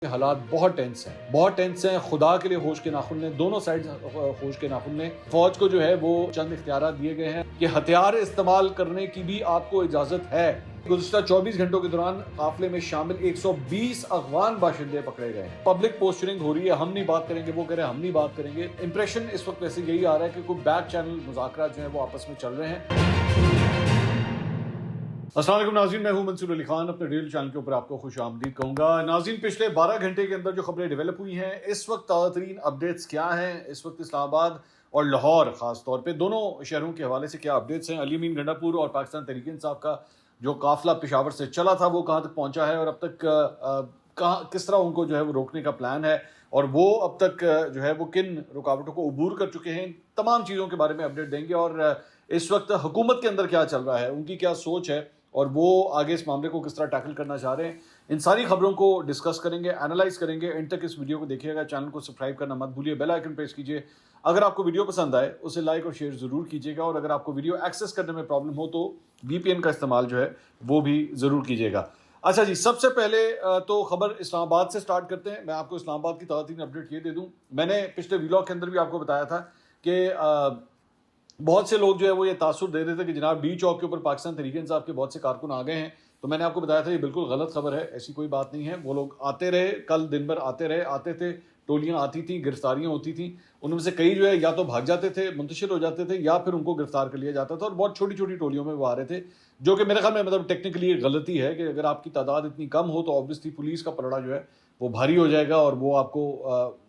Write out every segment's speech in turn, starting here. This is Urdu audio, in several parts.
حالات بہت ٹینس ہیں خدا کے لیے ہوش کے ناخن لیں، دونوں سائڈ ہوش کے ناخن لیں۔ فوج کو جو ہے وہ چند اختیارات دیے گئے ہیں کہ ہتھیار استعمال کرنے کی بھی آپ کو اجازت ہے۔ گزشتہ 24 گھنٹوں کے دوران قافلے میں شامل 120 افغان باشندے پکڑے گئے ہیں۔ پبلک پوسچرنگ ہو رہی ہے، ہم نہیں بات کریں گے، وہ کہہ رہے ہیں ہم نہیں بات کریں گے۔ امپریشن اس وقت ویسے یہی آ رہا ہے کہ کوئی بیک چینل مذاکرات جو ہیں وہ آپس میں چل رہے ہیں۔ السلام علیکم ناظرین، میں ہوں منصور علی خان، اپنے ریل چینل کے اوپر آپ کو خوش آمدید کہوں گا۔ ناظرین، پچھلے 12 گھنٹے کے اندر جو خبریں ڈیولپ ہوئی ہیں، اس وقت تازہ ترین اپڈیٹس کیا ہیں، اس وقت اسلام آباد اور لاہور خاص طور پہ دونوں شہروں کے حوالے سے کیا اپڈیٹس ہیں۔ علی امین گنڈا پور اور پاکستان تحریک انصاف کا جو قافلہ پشاور سے چلا تھا وہ کہاں تک پہنچا ہے اور اب تک کس طرح ان کو جو ہے وہ روکنے کا پلان ہے اور وہ اب تک جو ہے وہ کن رکاوٹوں کو عبور کر چکے ہیں، تمام چیزوں کے بارے میں اپڈیٹ دیں گے۔ اور اس وقت حکومت کے اندر کیا چل رہا ہے، ان کی کیا سوچ ہے اور وہ آگے اس معاملے کو کس طرح ٹیکل کرنا چاہ رہے ہیں، ان ساری خبروں کو ڈسکس کریں گے، اینالائز کریں گے۔ اینڈ تک اس ویڈیو کو دیکھیے گا، چینل کو سبسکرائب کرنا مت بھولیے، بیل آئیکن پریس کیجیے۔ اگر آپ کو ویڈیو پسند آئے اسے لائک اور شیئر ضرور کیجیے گا، اور اگر آپ کو ویڈیو ایکسیس کرنے میں پرابلم ہو تو VPN کا استعمال جو ہے وہ بھی ضرور کیجیے گا۔ اچھا جی، سب سے پہلے تو خبر اسلام آباد سے سٹارٹ کرتے ہیں۔ میں آپ کو اسلام آباد کی تازہ ترین اپڈیٹ یہ دے دوں، میں نے پچھلے ویلاگ کے اندر بھی آپ کو بتایا تھا کہ بہت سے لوگ جو ہے وہ یہ تاثر دے رہے تھے کہ جناب ڈی چوک کے اوپر پاکستان تحریک انصاف کے بہت سے کارکن آ گئے ہیں، تو میں نے آپ کو بتایا تھا یہ بالکل غلط خبر ہے، ایسی کوئی بات نہیں ہے۔ وہ لوگ آتے رہے، کل دن بھر آتے تھے، ٹولیاں آتی تھیں، گرفتاریاں ہوتی تھیں، ان میں سے کئی جو ہے یا تو بھاگ جاتے تھے، منتشر ہو جاتے تھے، یا پھر ان کو گرفتار کر لیا جاتا تھا، اور بہت چھوٹی چھوٹی ٹولیوں میں وہ آ رہے تھے، جو کہ میرے خیال میں مطلب ٹیکنیکلی ایک غلطی ہے کہ اگر آپ کی تعداد اتنی کم ہو تو آبویسلی پولیس کا پلڑا جو ہے وہ بھاری ہو جائے گا اور وہ آپ کو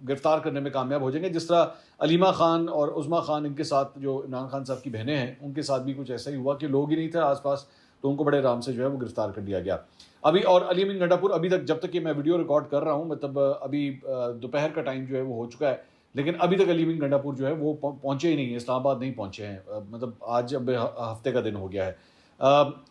گرفتار کرنے میں کامیاب ہو جائیں گے۔ جس طرح علیمہ خان اور عظمیٰ خان، ان کے ساتھ جو عمران خان صاحب کی بہنیں ہیں، ان کے ساتھ بھی کچھ ایسا ہی ہوا کہ لوگ ہی نہیں تھے آس پاس، تو ان کو بڑے آرام سے جو ہے وہ گرفتار کر لیا گیا۔ ابھی اور علی امین گنڈا پور ابھی تک، جب تک کہ میں ویڈیو ریکارڈ کر رہا ہوں، مطلب ابھی دوپہر کا ٹائم جو ہے وہ ہو چکا ہے، لیکن ابھی تک علی امین گنڈا پور جو ہے وہ پہنچے ہی نہیں ہیں، اسلام آباد نہیں پہنچے ہیں، مطلب آج اب ہفتے کا دن ہو گیا ہے۔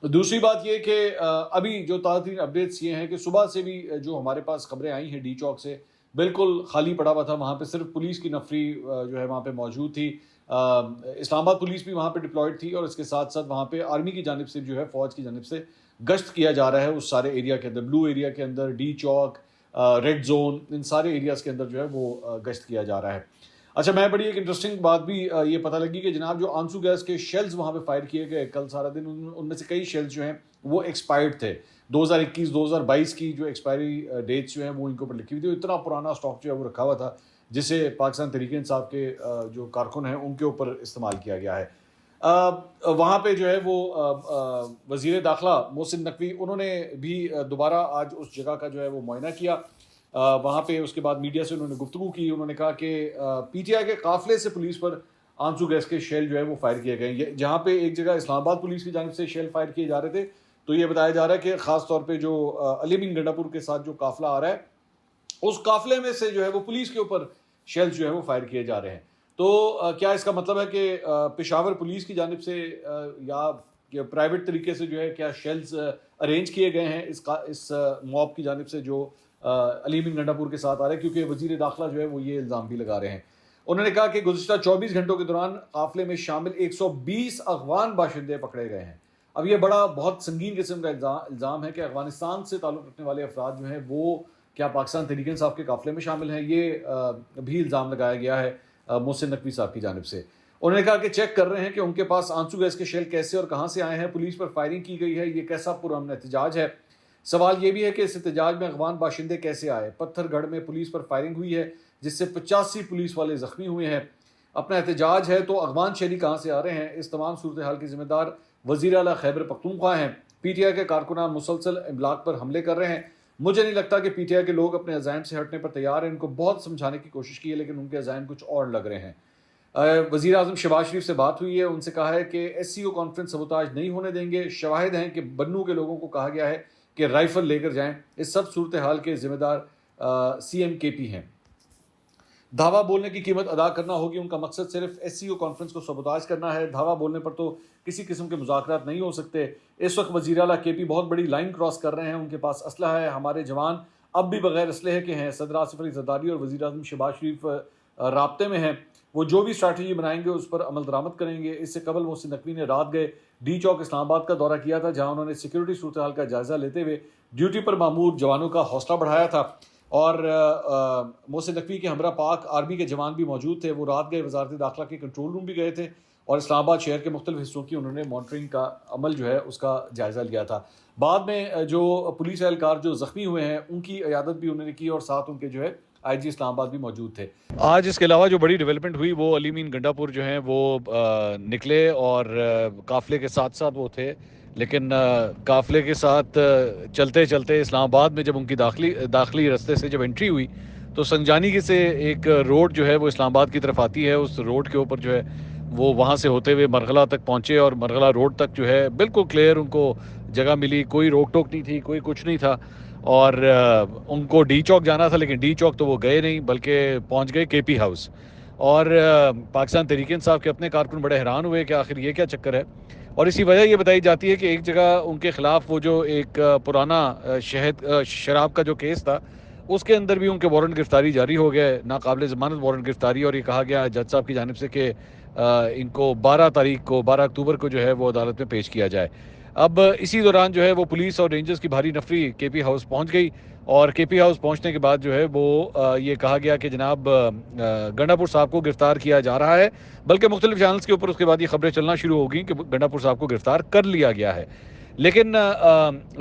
دوسری بات یہ کہ ابھی جو تازہ ترین اپڈیٹس یہ ہیں کہ صبح سے بھی جو ہمارے پاس خبریں آئی ہیں ڈی چوک سے، بالکل خالی پڑا ہوا تھا، وہاں پہ صرف پولیس کی نفری جو ہے وہاں پہ موجود تھی۔ اسلام آباد پولیس بھی وہاں پہ ڈپلائڈ تھی، اور اس کے ساتھ ساتھ وہاں پہ آرمی کی جانب سے جو ہے، فوج کی جانب سے گشت کیا جا رہا ہے اس سارے ایریا کے اندر، بلو ایریا کے اندر، ڈی چوک، ریڈ زون، ان سارے ایریاز کے اندر جو ہے وہ گشت کیا جا رہا ہے۔ اچھا، میں بڑی ایک انٹرسٹنگ بات بھی یہ پتہ لگی کہ جناب جو آنسو گیس کے شیلز وہاں پہ فائر کیے گئے کل سارا دن، ان میں سے کئی شیلز جو ہیں وہ ایکسپائرڈ تھے، 2021 2022 کی جو ایکسپائری ڈیٹس جو ہیں وہ ان کے اوپر لکھی ہوئی تھی۔ اتنا پرانا اسٹاک جو ہے وہ رکھا ہوا تھا جسے پاکستان تحریک انصاف کے جو کارکن ہیں ان کے اوپر استعمال کیا گیا ہے۔ وہاں پہ جو ہے وہ وزیر داخلہ محسن نقوی، انہوں نے بھی دوبارہ آج اس جگہ کا جو ہے وہ معائنہ کیا، وہاں پہ اس کے بعد میڈیا سے انہوں نے گفتگو کی۔ انہوں نے کہا کہ PTI کے قافلے سے پولیس پر آنسو گیس کے شیل جو ہے وہ فائر کیے گئے، جہاں پہ ایک جگہ اسلام آباد پولیس کی جانب سے شیل فائر کیے جا رہے تھے، تو یہ بتایا جا رہا ہے کہ خاص طور پہ جو علی امین گنڈا پور کے ساتھ جو قافلہ آ رہا ہے، اس قافلے میں سے جو ہے وہ پولیس کے اوپر شیلز جو ہے وہ فائر کیے جا رہے ہیں۔ تو کیا اس کا مطلب ہے کہ پشاور پولیس کی جانب سے یا پرائیویٹ طریقے سے جو ہے کیا شیلز ارینج کیے گئے ہیں اس موب کی جانب سے جو علی امین گنڈا پور کے ساتھ آ رہے ہیں، کیونکہ وزیر داخلہ جو ہے وہ یہ الزام بھی لگا رہے ہیں۔ انہوں نے کہا کہ گزشتہ 24 گھنٹوں کے دوران قافلے میں شامل 120 افغان باشندے پکڑے گئے ہیں۔ اب یہ بہت سنگین قسم کا الزام ہے کہ افغانستان سے تعلق رکھنے والے افراد جو ہیں وہ کیا پاکستان تحریک انصاف کے قافلے میں شامل ہیں، یہ بھی الزام لگایا گیا ہے محسن نقوی صاحب کی جانب سے۔ انہوں نے کہا کہ چیک کر رہے ہیں کہ ان کے پاس آنسو گیس کے شیل کیسے اور کہاں سے آئے ہیں، پولیس پر فائرنگ کی گئی ہے، یہ کیسا پرامن احتجاج ہے۔ سوال یہ بھی ہے کہ اس احتجاج میں افغان باشندے کیسے آئے۔ پتھر گڑھ میں پولیس پر فائرنگ ہوئی ہے جس سے 85 پولیس والے زخمی ہوئے ہیں۔ اپنا احتجاج ہے تو افغان شہری کہاں سے آ رہے ہیں، اس تمام صورتحال کے ذمہ دار وزیر اعلیٰ خیبر پختونخوا ہیں۔ PTI کے کارکنان مسلسل املاک پر حملے کر رہے ہیں۔ مجھے نہیں لگتا کہ PTI کے لوگ اپنے عزائم سے ہٹنے پر تیار ہیں، ان کو بہت سمجھانے کی کوشش کی ہے لیکن ان کے عزائم کچھ اور لگ رہے ہیں۔ وزیر اعظم شہباز شریف سے بات ہوئی ہے، ان سے کہا ہے کہ SCO کانفرنس سبوتاج نہیں ہونے دیں گے۔ شواہد ہیں کہ بنو کے لوگوں کو کہا گیا ہے کہ رائفل لے کر جائیں۔ اس سب صورتحال کے ذمہ دار CMKP ہیں۔ دھاوا بولنے کی قیمت ادا کرنا ہوگی، ان کا مقصد صرف SCO کانفرنس کو سبوتاج کرنا ہے، دھاوا بولنے پر تو کسی قسم کے مذاکرات نہیں ہو سکتے۔ اس وقت وزیر اعلیٰ KP بہت بڑی لائن کراس کر رہے ہیں، ان کے پاس اسلحہ ہے، ہمارے جوان اب بھی بغیر اسلحے کے ہیں۔ صدر آصف علی زرداری اور وزیر اعظم شہباز شریف رابطے میں ہیں، وہ جو بھی اسٹریٹجی بنائیں گے اس پر عمل درآمد کریں گے۔ اس سے قبل محسن نقوی نے رات گئے ڈی چوک اسلام آباد کا دورہ کیا تھا، جہاں انہوں نے سیکورٹی صورتحال کا جائزہ لیتے ہوئے ڈیوٹی پر مامور جوانوں کا حوصلہ بڑھایا تھا۔ اور محسن نقوی کے ہمراہ پاک آرمی کے جوان بھی موجود تھے. وہ رات گئے وزارت داخلہ کے کنٹرول روم بھی گئے تھے اور اسلام آباد شہر کے مختلف حصوں کی انہوں نے مانیٹرنگ کا عمل جو ہے اس کا جائزہ لیا تھا. بعد میں جو پولیس اہلکار جو زخمی ہوئے ہیں ان کی عیادت بھی انہوں نے کی اور ساتھ ان کے جو ہے آئی جی اسلام آباد بھی موجود تھے. آج اس کے علاوہ جو بڑی ڈیولپمنٹ ہوئی وہ علی مین گنڈا پور جو ہیں وہ نکلے اور قافلے کے ساتھ ساتھ وہ تھے, لیکن قافلے کے ساتھ چلتے چلتے اسلام آباد میں جب ان کی داخلی رستے سے جب انٹری ہوئی تو سنجانی سے ایک روڈ جو ہے وہ اسلام آباد کی طرف آتی ہے. اس روڈ کے اوپر جو ہے وہ وہاں سے ہوتے ہوئے مرغلہ تک پہنچے اور مرغلہ روڈ تک جو ہے بالکل کلیئر ان کو جگہ ملی, کوئی روک ٹوک نہیں تھی, کوئی کچھ نہیں تھا. اور ان کو ڈی چوک جانا تھا لیکن ڈی چوک تو وہ گئے نہیں بلکہ پہنچ گئے کے پی ہاؤس. اور پاکستان تحریک انصاف کے اپنے کارکن بڑے حیران ہوئے کہ آخر یہ کیا چکر ہے, اور اسی وجہ یہ بتائی جاتی ہے کہ ایک جگہ ان کے خلاف وہ جو ایک پرانا شراب کا جو کیس تھا اس کے اندر بھی ان کے وارنٹ گرفتاری جاری ہو گئے, ناقابل ضمانت وارنٹ گرفتاری, اور یہ کہا گیا جج صاحب کی جانب سے کہ ان کو 12 اکتوبر کو جو ہے وہ عدالت میں پیش کیا جائے. اب اسی دوران جو ہے وہ پولیس اور رینجرز کی بھاری نفری کے پی ہاؤس پہنچ گئی, اور کے پی ہاؤس پہنچنے کے بعد جو ہے وہ یہ کہا گیا کہ جناب گنڈا پور صاحب کو گرفتار کیا جا رہا ہے, بلکہ مختلف چینلز کے اوپر اس کے بعد یہ خبریں چلنا شروع ہو گئیں کہ گنڈا پور صاحب کو گرفتار کر لیا گیا ہے. لیکن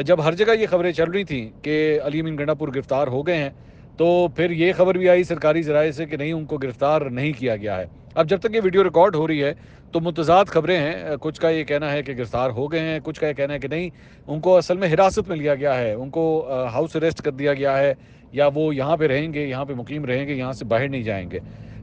جب ہر جگہ یہ خبریں چل رہی تھیں کہ علی امین گنڈا پور گرفتار ہو گئے ہیں تو پھر یہ خبر بھی آئی سرکاری ذرائع سے کہ نہیں, ان کو گرفتار نہیں کیا گیا ہے. اب جب تک یہ ویڈیو ریکارڈ ہو رہی ہے تو متضاد خبریں ہیں, کچھ کا یہ کہنا ہے کہ گرفتار ہو گئے ہیں, کچھ کا یہ کہنا ہے کہ نہیں, ان کو اصل میں حراست میں لیا گیا ہے, ان کو ہاؤس اریسٹ کر دیا گیا ہے, یا وہ یہاں پہ رہیں گے, یہاں پہ مقیم رہیں گے, یہاں سے باہر نہیں جائیں گے.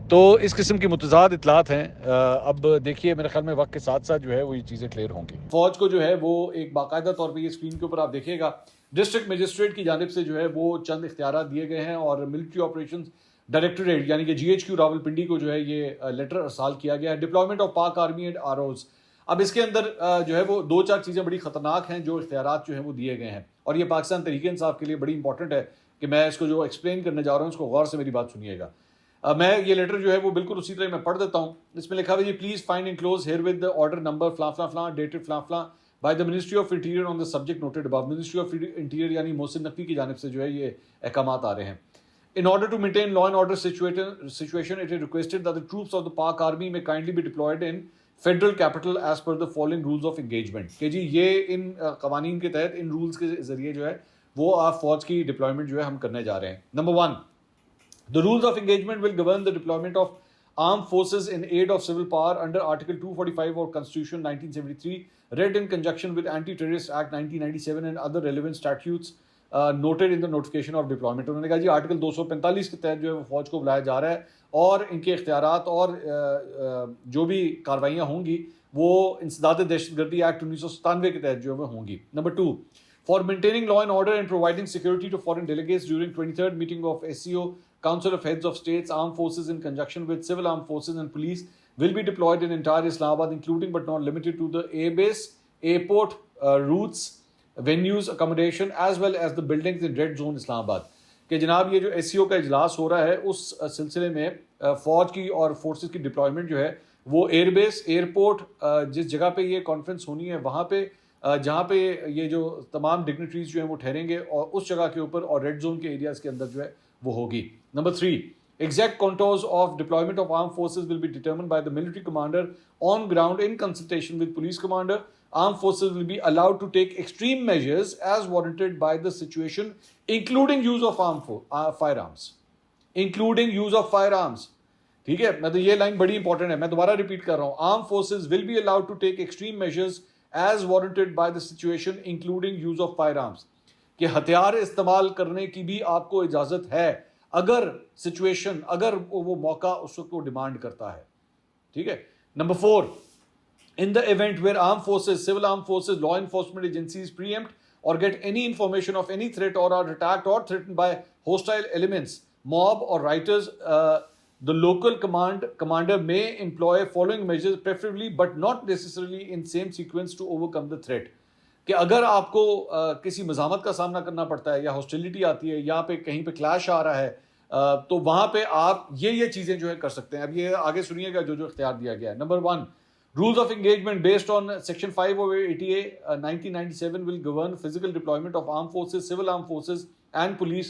تو اس قسم کی متضاد اطلاعات ہیں. اب دیکھیے میرے خیال میں وقت کے ساتھ ساتھ جو ہے وہ یہ چیزیں کلیئر ہوں گی. فوج کو جو ہے وہ ایک باقاعدہ طور پہ یہ اسکرین کے اوپر آپ دیکھیے گا ڈسٹرکٹ مجسٹریٹ کی جانب سے جو ہے وہ چند اختیارات دیے گئے ہیں, اور ملٹری آپریشنز ڈائریکٹوریٹ یعنی کہ جی ایچ کیو راولپنڈی کو جو ہے یہ لیٹر ارسال کیا گیا ہے, ڈپلائمنٹ آف پاک آرمی اینڈ آر اوز. اب اس کے اندر جو ہے وہ 2-4 چیزیں بڑی خطرناک ہیں جو اختیارات جو ہیں وہ دیے گئے ہیں, اور یہ پاکستان تحریک انصاف کے لیے بڑی امپورٹنٹ ہے کہ میں اس کو جو ایکسپلین کرنے جا رہا ہوں اس کو غور سے میری بات سنیے گا. میں یہ لیٹر جو ہے وہ بالکل اسی طرح میں پڑھ دیتا ہوں. اس میں لکھا ہوا ہے please find enclose here with order number فلاں فلاں فلاں ڈیٹڈ فلاں فلاں by the ministry of interior on the subject noted above. Ministry of interior یعنی محسن نقوی کی جانب سے جو ہے یہ احکامات آ رہے ہیں. In order to maintain law and order situation, it is requested that the troops of the Pak Army may kindly be deployed in federal capital as per the following rules of engagement. کہ جی یہ ان قوانین کے تحت ان رولز کے ذریعے جو ہے وہ آپ فوج کی ڈپلائمنٹ جو ہے ہم کرنے جا رہے ہیں. Number 1, the rules of engagement will govern the deployment of armed forces in aid of civil power under Article 245 of Constitution 1973, read in conjunction with Anti-Terrorist Act 1997 and other relevant statutes noted in the notification of deployment. انہوں نے کہا جی آرٹیکل 245 کے تحت جو ہے وہ فوج کو بلایا جا رہا ہے, اور ان کے اختیارات اور جو بھی کاروائیاں ہوں گی وہ انسداد دہشت گردی ایکٹ 1997 کے تحت جو ہے وہ ہوں گی. Number 2, for maintaining law and order and providing security to foreign delegates during 23rd meeting of SCO Council of Heads of States, Armed Forces in conjunction with Civil Armed Forces and Police will be deployed in entire Islamabad, including but not limited to the airbase, airport, routes, venues, accommodation as well as the buildings in red zone اسلام آباد. کہ جناب یہ جو SCO کا اجلاس ہو رہا ہے اس سلسلے میں فوج کی اور فورسز کی ڈپلائمنٹ جو ہے وہ ایئر بیس, ایئرپورٹ, جس جگہ پہ یہ کانفرنس ہونی ہے وہاں پہ جہاں پہ یہ جو تمام ڈگنیٹریز جو ہیں وہ ٹھہریں گے اور اس جگہ کے اوپر, اور ریڈ زون کے ایریاز کے اندر جو ہے وہ ہوگی. Number 3, exact contours of deployment of armed forces will be determined by the military commander on ground in consultation with police commander. Armed forces will be allowed to take extreme measures as warranted by the situation, including use of firearms. Including use of firearms. ٹھیک ہے, میں تو یہ لائن بڑی امپورٹنٹ ہے, میں دوبارہ ریپیٹ کر رہا ہوں. Armed forces will be allowed to take extreme measures as warranted by the situation, including use of firearms. کہ ہتھیار استعمال کرنے کی بھی آپ کو اجازت ہے اگر سچویشن, اگر وہ موقع اس وقت کو ڈیمانڈ کرتا ہے. ٹھیک ہے. Number 4, in the event where armed forces, civil armed forces, law enforcement agencies preempt or get any information of any threat or are attacked or threatened by hostile elements, mob or rioters, the local commander may employ following measures, preferably but not necessarily in same sequence, to overcome the threat. کہ اگر آپ کو کسی مزاحمت کا سامنا کرنا پڑتا ہے یا ہاسٹیلیٹی آتی ہے یا پہ کہیں پہ کلیش آ رہا ہے تو وہاں پہ آپ یہ چیزیں جو ہے کر سکتے ہیں. اب یہ آگے سنیے گا جو اختیار دیا گیا ہے. Number 1, rules of engagement based on section 5 of ATA 1997 will govern physical deployment of armed forces, civil armed forces and police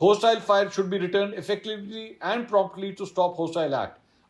hostile fire should be returned effectively and promptly to stop hostile act।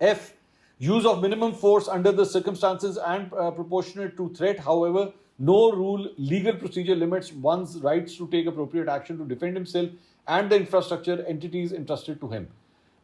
F use of minimum force under the circumstances and proportionate to threat, however no rule legal procedure limits one's rights to take appropriate action to defend himself and the infrastructure entities entrusted to him।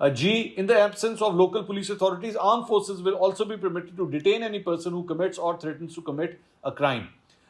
G in the absence of local police authorities, armed forces will also be permitted to detain any person who commits or threatens to commit a crime।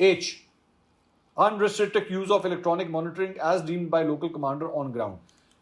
H unrestricted use of electronic monitoring as deemed by local commander on ground,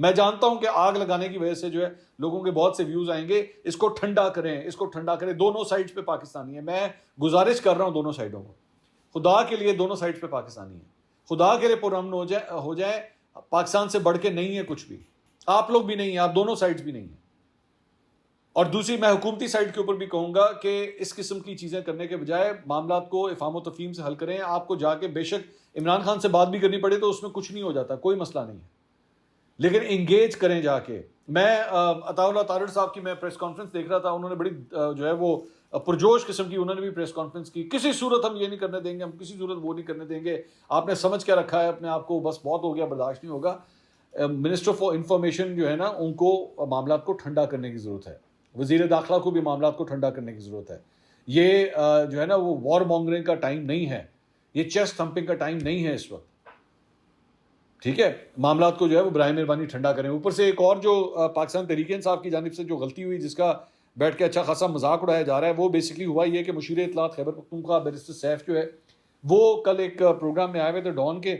میں جانتا ہوں کہ آگ لگانے کی وجہ سے جو ہے لوگوں کے بہت سے ویوز آئیں گے، اس کو ٹھنڈا کریں، اس کو ٹھنڈا کریں. دونوں سائڈز پہ پاکستانی ہیں. میں گزارش کر رہا ہوں دونوں سائڈوں کو، خدا کے لیے دونوں سائڈز پہ پاکستانی ہیں. خدا کے لیے پرامن ہو جائے. پاکستان سے بڑھ کے نہیں ہے کچھ بھی. آپ لوگ بھی نہیں ہیں، آپ دونوں سائڈز بھی نہیں ہیں. اور دوسری میں حکومتی سائڈ کے اوپر بھی کہوں گا کہ اس قسم کی چیزیں کرنے کے بجائے معاملات کو افہام و تفہیم سے حل کریں. آپ کو جا کے بے شک عمران خان سے بات بھی کرنی پڑے تو اس میں کچھ نہیں ہو جاتا، کوئی مسئلہ نہیں ہے، لیکن انگیج کریں جا کے. میں عطا اللہ طارڑ صاحب کی میں پریس کانفرنس دیکھ رہا تھا، انہوں نے بڑی جو ہے وہ پرجوش قسم کی انہوں نے بھی پریس کانفرنس کی. کسی صورت ہم یہ نہیں کرنے دیں گے، ہم کسی صورت وہ نہیں کرنے دیں گے. آپ نے سمجھ کے رکھا ہے اپنے آپ کو، بس بہت ہو گیا، برداشت نہیں ہوگا. منسٹر فار انفارمیشن جو ہے نا، ان کو معاملات کو ٹھنڈا کرنے کی ضرورت ہے. وزیر داخلہ کو بھی معاملات کو ٹھنڈا کرنے کی ضرورت ہے. یہ جو ہے نا وہ وار مونگرنگ کا ٹائم نہیں ہے، یہ چیسٹ تھمپنگ کا ٹائم نہیں ہے اس وقت. ٹھیک ہے، معاملات کو جو ہے وہ برائے مہربانی ٹھنڈا کریں. اوپر سے ایک اور جو پاکستان تحریک انصاف کی جانب سے جو غلطی ہوئی، جس کا بیٹھ کے اچھا خاصا مذاق اڑایا جا رہا ہے، وہ بیسکلی ہوا یہ کہ مشیر اطلاعات خیبر پختونخوا بیرسٹر سیف جو ہے وہ کل ایک پروگرام میں آئے ہوئے تھے ڈان کے،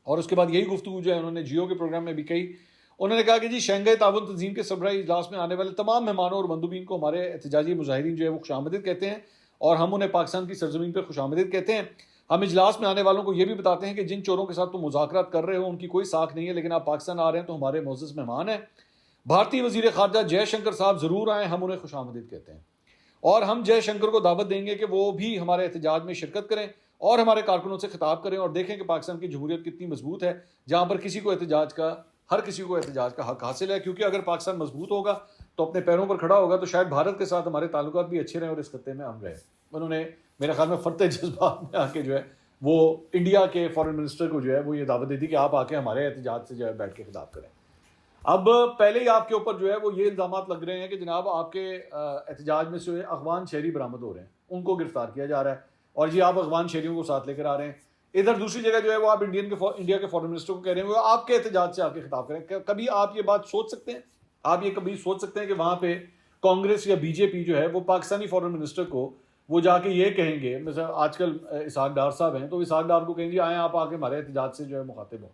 اور اس کے بعد یہی گفتگو جو ہے انہوں نے جیو کے پروگرام میں بھی کہی. انہوں نے کہا کہ جی شنگھائی تعاون تنظیم کے سربراہی اجلاس میں آنے والے تمام مہمانوں اور مندوبین کو ہمارے احتجاجی مظاہرین جو ہے وہ خوش آمدید کہتے ہیں، اور ہم انہیں پاکستان کی سرزمین پہ خوش آمدید کہتے ہیں. ہم اجلاس میں آنے والوں کو یہ بھی بتاتے ہیں کہ جن چوروں کے ساتھ تم مذاکرات کر رہے ہو ان کی کوئی ساکھ نہیں ہے، لیکن آپ پاکستان آ رہے ہیں تو ہمارے معزز مہمان ہیں. بھارتی وزیر خارجہ جے شنکر صاحب ضرور آئیں، ہم انہیں خوش آمدید کہتے ہیں. اور ہم جے شنکر کو دعوت دیں گے کہ وہ بھی ہمارے احتجاج میں شرکت کریں اور ہمارے کارکنوں سے خطاب کریں اور دیکھیں کہ پاکستان کی جمہوریت کتنی مضبوط ہے، جہاں پر ہر کسی کو احتجاج کا حق حاصل ہے. کیونکہ اگر پاکستان مضبوط ہوگا تو اپنے پیروں پر کھڑا ہوگا تو شاید بھارت کے ساتھ ہمارے تعلقات بھی اچھے رہیں اور اس خطے میں ہم رہیں. انہوں نے میرے خیال میں فرتے جذبات میں آ کے جو ہے وہ انڈیا کے فارن منسٹر کو جو ہے وہ یہ دعوت دی تھی کہ آپ آ کے ہمارے احتجاج سے جو ہے بیٹھ کے خطاب کریں. اب پہلے ہی آپ کے اوپر جو ہے وہ یہ الزامات لگ رہے ہیں کہ جناب آپ کے احتجاج میں سے افغان شہری برآمد ہو رہے ہیں، ان کو گرفتار کیا جا رہا ہے، اور یہ آپ افغان شہریوں کو ساتھ لے کر آ رہے ہیں. ادھر دوسری جگہ جو ہے وہ آپ انڈیا کے فارن منسٹر کو کہہ رہے ہیں وہ آپ کے احتجاج سے آ کے خطاب کریں. کبھی آپ یہ بات سوچ سکتے ہیں؟ آپ یہ کبھی سوچ سکتے ہیں کہ وہاں پہ کانگریس یا بی جے پی جو ہے وہ پاکستانی فارن منسٹر کو وہ جا کے یہ کہیں گے، مثلا آج کل اسحاق ڈار صاحب ہیں تو اسحاق ڈار کو کہیں گے آئیں آپ آ کے ہمارے احتجاج سے جو ہے مخاطب ہوں.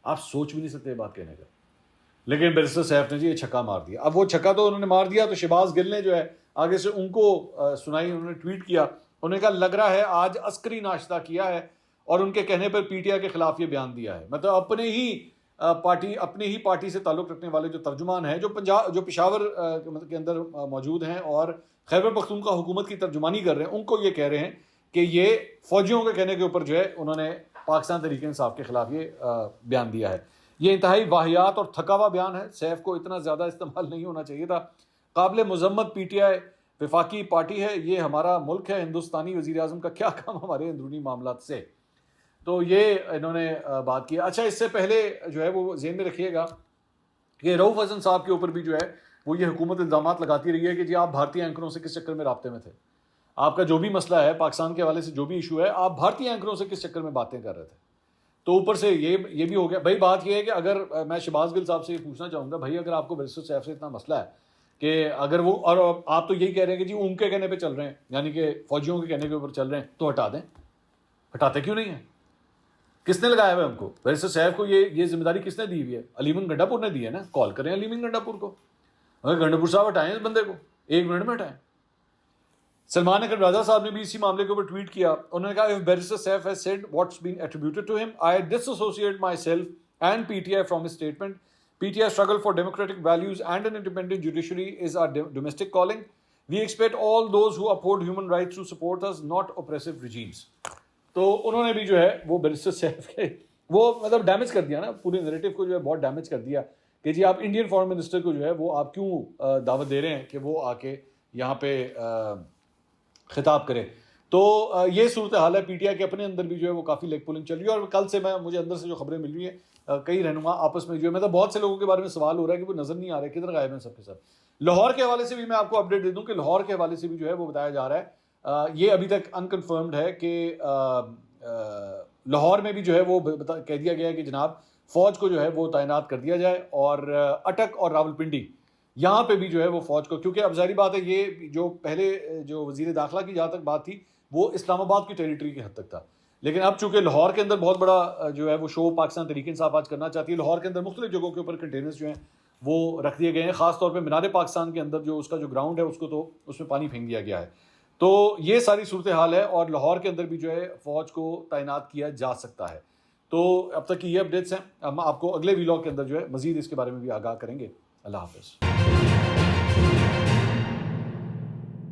آپ سوچ بھی نہیں سکتے بات کہنے کا. لیکن بیرسٹر سیف نے جی یہ چھکا مار دیا. اب وہ چھکا تو انہوں نے مار دیا تو شہباز گل نے جو ہے آگے سے ان کو سنائی، انہوں نے ٹویٹ کیا، انہوں نے کہا لگ رہا ہے آج عسکری ناشتہ کیا ہے اور ان کے کہنے پر پی ٹی آئی کے خلاف یہ بیان دیا ہے. مطلب اپنے ہی پارٹی سے تعلق رکھنے والے جو ترجمان ہیں جو پشاور کے اندر موجود ہیں اور خیبر پختونخوا حکومت کی ترجمانی کر رہے ہیں، ان کو یہ کہہ رہے ہیں کہ یہ فوجیوں کے کہنے کے اوپر جو ہے انہوں نے پاکستان تحریک انصاف کے خلاف یہ بیان دیا ہے. یہ انتہائی واہیات اور تھکا ہوا بیان ہے. سیف کو اتنا زیادہ استعمال نہیں ہونا چاہیے تھا. قابل مذمت پی ٹی آئی وفاقی پارٹی ہے، یہ ہمارا ملک ہے، ہندوستانی وزیر اعظم کا کیا کام ہمارے اندرونی معاملات سے. تو یہ انہوں نے بات کی. اچھا اس سے پہلے جو ہے وہ ذہن میں رکھیے گا کہ رؤوف حسن صاحب کے اوپر بھی جو ہے وہ یہ حکومت الزامات لگاتی رہی ہے کہ جی آپ بھارتی اینکروں سے کس چکر میں رابطے میں تھے، آپ کا جو بھی مسئلہ ہے پاکستان کے حوالے سے جو بھی ایشو ہے آپ بھارتی اینکروں سے کس چکر میں باتیں کر رہے تھے. تو اوپر سے یہ بھی ہو گیا. بھائی بات یہ ہے کہ اگر میں شہباز گل صاحب سے یہ پوچھنا چاہوں گا، بھائی اگر آپ کو بیرسٹر سیف سے اتنا مسئلہ ہے کہ اگر وہ، اور آپ تو یہی کہہ رہے ہیں کہ جی ان کے کہنے پہ چل رہے ہیں، یعنی کہ فوجیوں کے کہنے کے اوپر چل رہے ہیں، تو ہٹا دیں. ہٹاتے کیوں نہیں ہیں؟ کس نے لگایا ہوا ہے ہم کو؟ بیرسٹر صاحب کو یہ ذمہ داری کس نے دی ہوئی ہے؟ علیمن گنڈا پور نے دی ہے نا. کال کریں علیمن گنڈا پور کو، اگر گنڈا پور صاحب ہٹائیں اس بندے کو، 1 منٹ میں ہٹائیں. سلمان اکرم راجہ صاحب نے بھی اسی معاملے کے اوپر ٹویٹ کیا. انہوں نے کہا if Barrister Saif has said what's been attributed to him, I disassociate myself and PTI from his statement. PTI struggle for democratic values and an independent judiciary is our domestic calling. We expect all those who uphold human rights to support us, not oppressive regimes. تو انہوں نے بھی جو ہے وہ بیرسٹر سیف کے وہ مطلب ڈیمیج کر دیا نا، پورے نیریٹو کو جو ہے بہت ڈیمیج کر دیا کہ جی آپ انڈین فارن منسٹر کو جو ہے وہ آپ کیوں دعوت دے رہے ہیں کہ وہ آ کے یہاں پہ خطاب کرے. تو یہ صورتحال ہے. پی ٹی آئی کے اپنے اندر بھی جو ہے وہ کافی لیگ پولنگ چل رہی ہے، اور کل سے مجھے اندر سے جو خبریں مل رہی ہیں کئی رہنما آپس میں جو ہے مطلب بہت سے لوگوں کے بارے میں سوال ہو رہا ہے کہ وہ نظر نہیں آ رہے کدھر غائب ہیں سب کے سب. لاہور کے حوالے سے بھی میں آپ کو اپڈیٹ دے دوں کہ لاہور کے حوالے سے بھی جو ہے وہ بتایا جا رہا ہے، یہ ابھی تک انکنفرمڈ ہے کہ لاہور میں بھی جو ہے وہ کہہ دیا گیا ہے کہ جناب فوج کو جو ہے وہ تعینات کر دیا جائے، اور اٹک اور راولپنڈی یہاں پہ بھی جو ہے وہ فوج کو، کیونکہ اب ظاہری بات ہے یہ جو پہلے جو وزیر داخلہ کی جہاں تک بات تھی وہ اسلام آباد کی ٹیریٹری کی حد تک تھا، لیکن اب چونکہ لاہور کے اندر بہت بڑا جو ہے وہ شو پاکستان تحریک انصاف آج کرنا چاہتی ہے، لاہور کے اندر مختلف جگہوں کے اوپر کنٹینرز جو ہیں وہ رکھ دیے گئے ہیں، خاص طور پہ مینار پاکستان کے اندر جو اس کا جو گراؤنڈ ہے اس کو تو اس میں پانی پھینک دیا گیا ہے. تو یہ ساری صورتحال ہے، اور لاہور کے اندر بھی جو ہے فوج کو تعینات کیا جا سکتا ہے. تو اب تک کی یہ اپڈیٹس ہیں، ہم آپ کو اگلے ویلاگ کے اندر جو ہے مزید اس کے بارے میں بھی آگاہ کریں گے. اللہ حافظ.